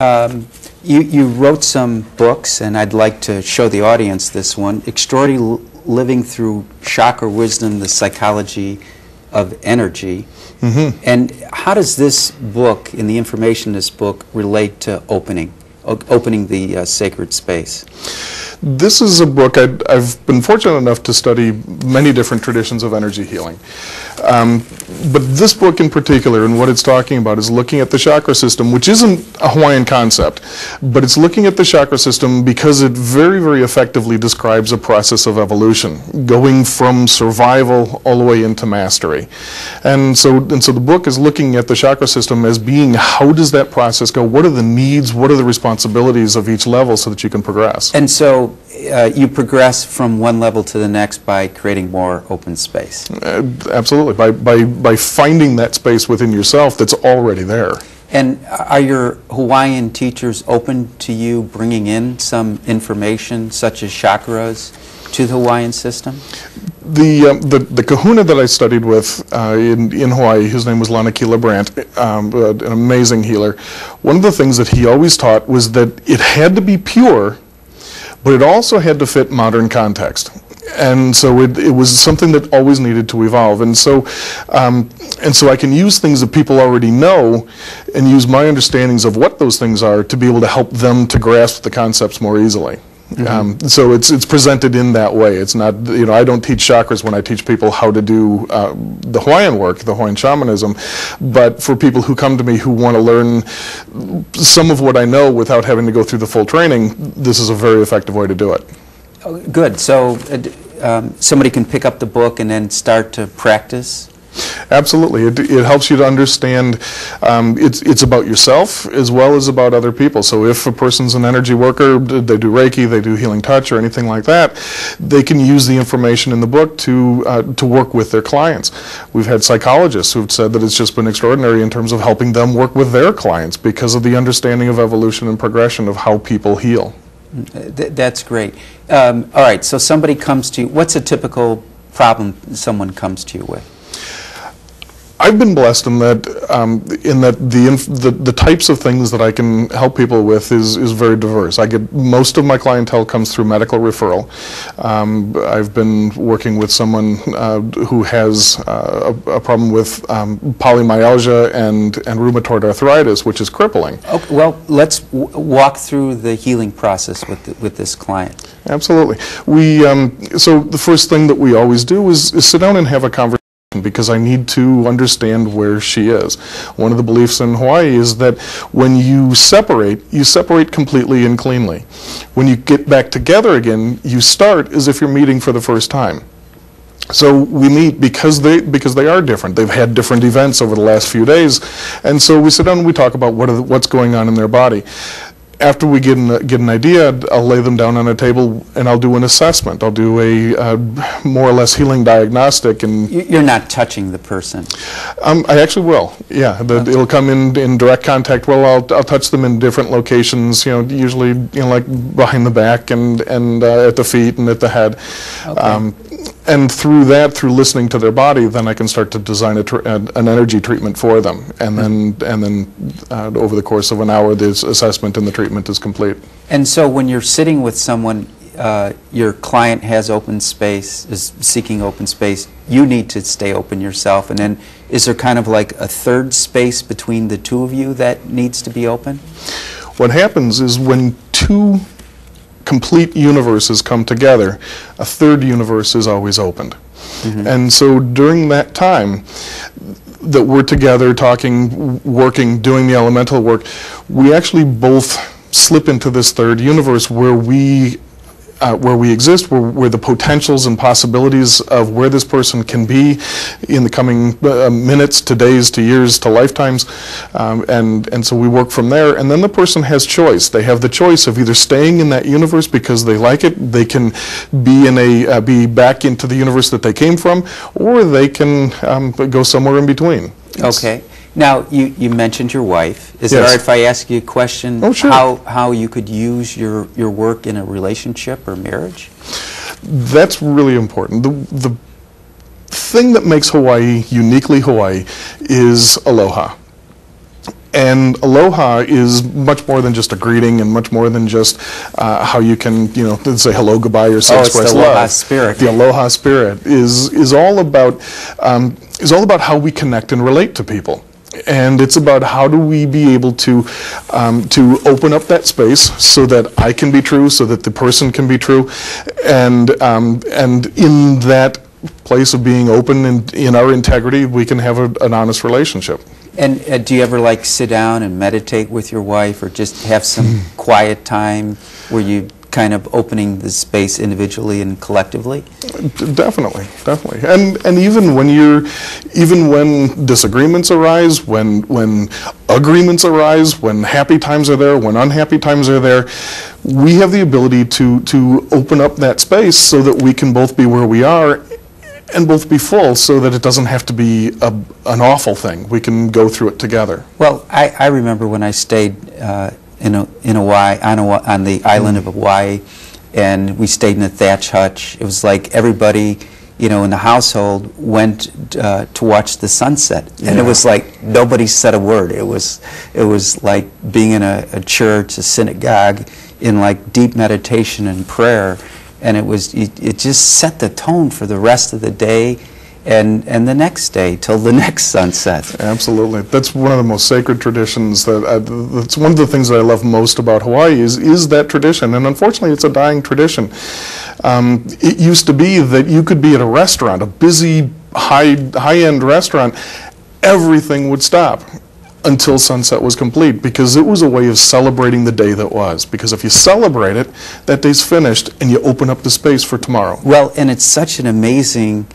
You wrote some books, and I'd like to show the audience this one, Extraordinary Living Through Chakra Wisdom, the Psychology of Energy. And how does this book and the information in this book relate to opening the sacred space? This is a book, I've been fortunate enough to study many different traditions of energy healing. But this book in particular, and what it's talking about, is looking at the chakra system, which isn't a Hawaiian concept, but it's looking at the chakra system because it very, very effectively describes a process of evolution, going from survival all the way into mastery. And so the book is looking at the chakra system as being, how does that process go? What are the needs? What are the responsibilities of each level so that you can progress? And so you progress from one level to the next by creating more open space. Absolutely, by finding that space within yourself that's already there. And are your Hawaiian teachers open to you bringing in some information, such as chakras, to the Hawaiian system? The kahuna that I studied with in Hawaii, his name was Lanakila Brandt, an amazing healer. One of the things that he always taught was that it had to be pure, but it also had to fit modern context. And so it was something that always needed to evolve. And so I can use things that people already know and use my understandings of what those things are to be able to help them to grasp the concepts more easily. So it's presented in that way. It's not, I don't teach chakras when I teach people how to do the Hawaiian work, the Hawaiian shamanism, but for people who come to me who want to learn some of what I know without having to go through the full training, this is a very effective way to do it. Oh, good. So somebody can pick up the book and then start to practice? Absolutely. It helps you to understand it's about yourself as well as about other people. So if a person's an energy worker, they do Reiki, they do healing touch or anything like that, they can use the information in the book to work with their clients. We've had psychologists who've said that it's just been extraordinary in terms of helping them work with their clients because of the understanding of evolution and progression of how people heal. That's great. All right, so somebody comes to you. What's a typical problem someone comes to you with? I've been blessed in that the types of things that I can help people with is very diverse. Most of my clientele comes through medical referral. I've been working with someone who has a problem with polymyalgia and rheumatoid arthritis, which is crippling. Okay, well, let's walk through the healing process with this client. Absolutely. So the first thing that we always do is sit down and have a conversation, because I need to understand where she is. One of the beliefs in Hawaii is that when you separate completely and cleanly. When you get back together again, you start as if you're meeting for the first time. So we meet because they are different. They've had different events over the last few days, and so we sit down and we talk about what's going on in their body. After we get an idea, I'll lay them down on a table and I'll do an assessment. I'll do a more or less healing diagnostic. And you're not touching the person? I actually will. Yeah, okay. It'll come in direct contact. Well, I'll touch them in different locations. Usually like behind the back and at the feet and at the head. Okay. And through listening to their body, then I can start to design an energy treatment for them. And then over the course of an hour, this assessment and the treatment is complete. And so when you're sitting with someone, your client has open space, is seeking open space, you need to stay open yourself. And then is there kind of like a third space between the two of you that needs to be open? What happens is when two complete universes come together, a third universe is always opened. And so during that time that we're together talking, working, doing the elemental work, we actually both slip into this third universe where we exist, where the potentials and possibilities of where this person can be in the coming minutes to days to years to lifetimes, and so we work from there. And then the person has choice. They have the choice of either staying in that universe because they like it, they can be back into the universe that they came from, or they can go somewhere in between. Okay. Now, you mentioned your wife. Is Yes. it all right if I ask you a question? Oh, sure. How you could use your work in a relationship or marriage? That's really important. The thing that makes Hawaii uniquely Hawaii is aloha. And aloha is much more than just a greeting, and much more than just how you can, say hello, goodbye, or say express love. Oh, it's the aloha love. spirit. The aloha spirit is all about how we connect and relate to people. And it's about how do we be able to open up that space so that I can be true, so that the person can be true, and in that place of being open and in our integrity, we can have an honest relationship. And do you ever like sit down and meditate with your wife, or just have some quiet time where you kind of opening the space individually and collectively? Definitely. And even when disagreements arise, when agreements arise, when happy times are there, when unhappy times are there, we have the ability to open up that space so that we can both be where we are and both be full, so that it doesn't have to be an awful thing. We can go through it together. Well, I remember when I stayed in Hawaii, on the island of Hawaii, and we stayed in a thatch hutch. It was like everybody, in the household went to watch the sunset, and it was like nobody said a word. It was like being in a church, a synagogue, in like deep meditation and prayer, and it just set the tone for the rest of the day. And the next day till the next sunset. Absolutely, that's one of the most sacred traditions. That's one of the things that I love most about Hawaii is that tradition. And unfortunately, it's a dying tradition. It used to be that you could be at a restaurant, a busy, high-end restaurant, everything would stop until sunset was complete, because it was a way of celebrating the day that was. Because if you celebrate it, that day's finished, and you open up the space for tomorrow. Well, and it's such an amazing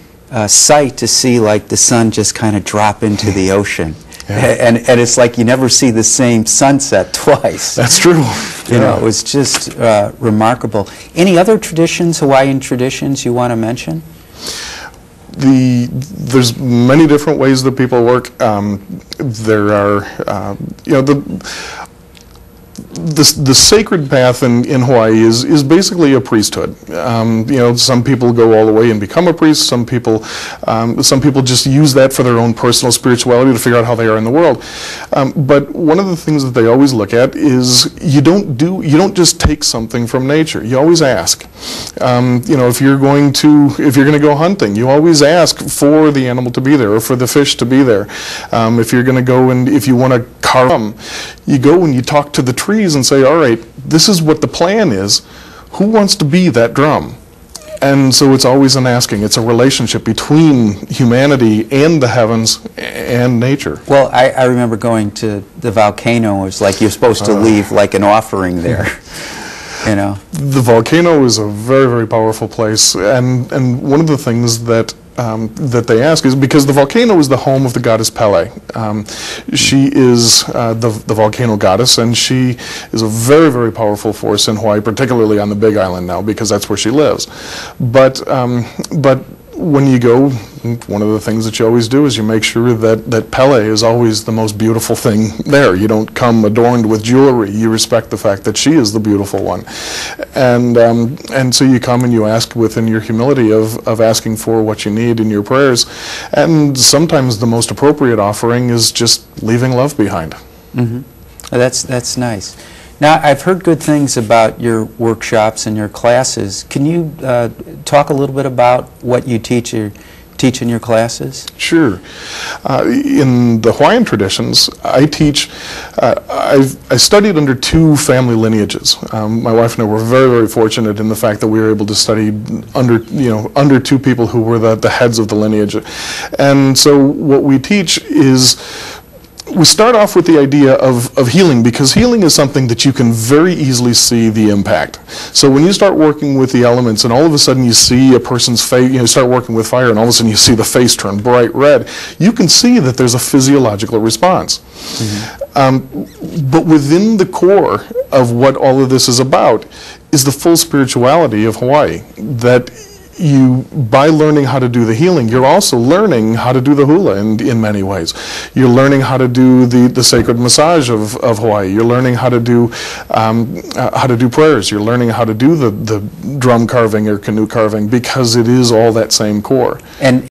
sight to see, like, the sun just kind of drop into the ocean. And it's like you never see the same sunset twice. That's true. It was just remarkable. Any other traditions, Hawaiian traditions, you want to mention? There's many different ways that people work. There are, the sacred path in Hawaii is basically a priesthood. Some people go all the way and become a priest. Some people just use that for their own personal spirituality to figure out how they are in the world. But one of the things that they always look at is you don't just take something from nature. You always ask. If you're going to go hunting, you always ask for the animal to be there or for the fish to be there. If you're going to go and if you want to carve them, you go and you talk to the trees and say, all right, this is what the plan is. Who wants to be that drum? And so it's always an asking. It's a relationship between humanity and the heavens and nature. Well, I remember going to the volcano. It was like you're supposed to leave like an offering there. The volcano is a very, very powerful place, and one of the things that they ask is because the volcano is the home of the goddess Pele. She is the volcano goddess, and she is a very, very powerful force in Hawaii, particularly on the Big Island now, because that's where she lives. But when you go, one of the things that you always do is you make sure that Pele is always the most beautiful thing there. You don't come adorned with jewelry. You respect the fact that she is the beautiful one. And so you come and you ask within your humility of asking for what you need in your prayers. And sometimes the most appropriate offering is just leaving love behind. Mm-hmm. That's nice. Now, I've heard good things about your workshops and your classes. Can you talk a little bit about what you teach in your classes? Sure. In the Hawaiian traditions, I teach, I studied under two family lineages. My wife and I were very, very fortunate in the fact that we were able to study under two people who were the heads of the lineage. And so what we teach is, we start off with the idea of healing, because healing is something that you can very easily see the impact. So when you start working with the elements and all of a sudden you see a person's face, you start working with fire and all of a sudden you see the face turn bright red, you can see that there's a physiological response. Mm-hmm. But within the core of what all of this is about is the full spirituality of Hawaii, that you, by learning how to do the healing, you're also learning how to do the hula in many ways. You're learning how to do the sacred massage of Hawaii. You're learning how to do prayers. You're learning how to do the drum carving or canoe carving, because it is all that same core. And